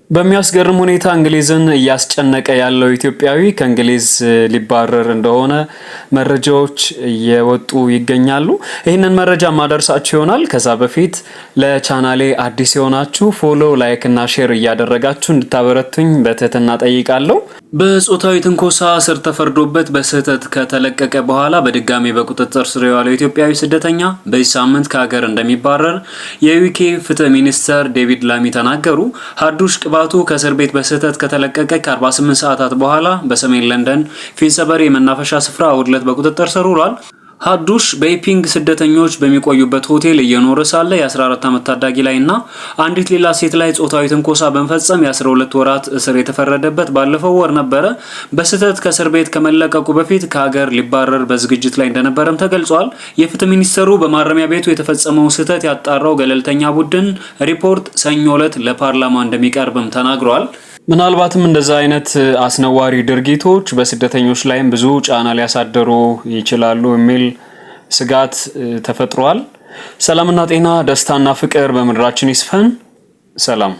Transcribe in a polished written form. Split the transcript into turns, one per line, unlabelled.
በሚያስገርም ሁኔታ እንግሊዝን እያስጨነቀ ያለው ኢትዮጵያዊ ከእንግሊዝ ሊባረር እንደሆነ መረጃዎች እየወጡ ይገኛሉ። ይህንን መረጃ ማደርሳችሁ ይሆናል። ከዛ በፊት ለቻናሌ አዲስ የሆናችሁ ፎሎ፣ ላይክ እና ሼር እያደረጋችሁ እንድታበረቱኝ በትህትና ጠይቃለሁ። በጾታዊ ትንኮሳ እስር ተፈርዶበት በስህተት ከተለቀቀ በኋላ በድጋሚ በቁጥጥር ስር የዋለው ኢትዮጵያዊ ስደተኛ በዚህ ሳምንት ከሀገር እንደሚባረር የዩኬ ፍትህ ሚኒስተር ዴቪድ ላሚ ተናገሩ። ሀዱሽ ቅባቱ ከእስር ቤት በስህተት ከተለቀቀ ከ48 ሰዓታት በኋላ በሰሜን ለንደን ፊንሰበሪ የመናፈሻ ስፍራ እሁድ ዕለት በቁጥጥር ስር ውሏል። ሀዱሽ በኢፒንግ ስደተኞች በሚቆዩበት ሆቴል እየኖረ ሳለ የ14 ዓመት ታዳጊ ላይ እና አንዲት ሌላ ሴት ላይ ጾታዊ ትንኮሳ በመፈጸም የ12 ወራት እስር የተፈረደበት ባለፈው ወር ነበረ። በስህተት ከእስር ቤት ከመለቀቁ በፊት ከሀገር ሊባረር በዝግጅት ላይ እንደነበረም ተገልጿል። የፍትህ ሚኒስተሩ በማረሚያ ቤቱ የተፈጸመው ስህተት ያጣራው ገለልተኛ ቡድን ሪፖርት ሰኞ ዕለት ለፓርላማ እንደሚቀርብም ተናግሯል። ምናልባትም እንደዛ አይነት አስነዋሪ ድርጊቶች በስደተኞች ላይም ብዙ ጫና ሊያሳደሩ ይችላሉ የሚል ስጋት ተፈጥሯል። ሰላምና ጤና፣ ደስታና ፍቅር በምድራችን ይስፈን። ሰላም።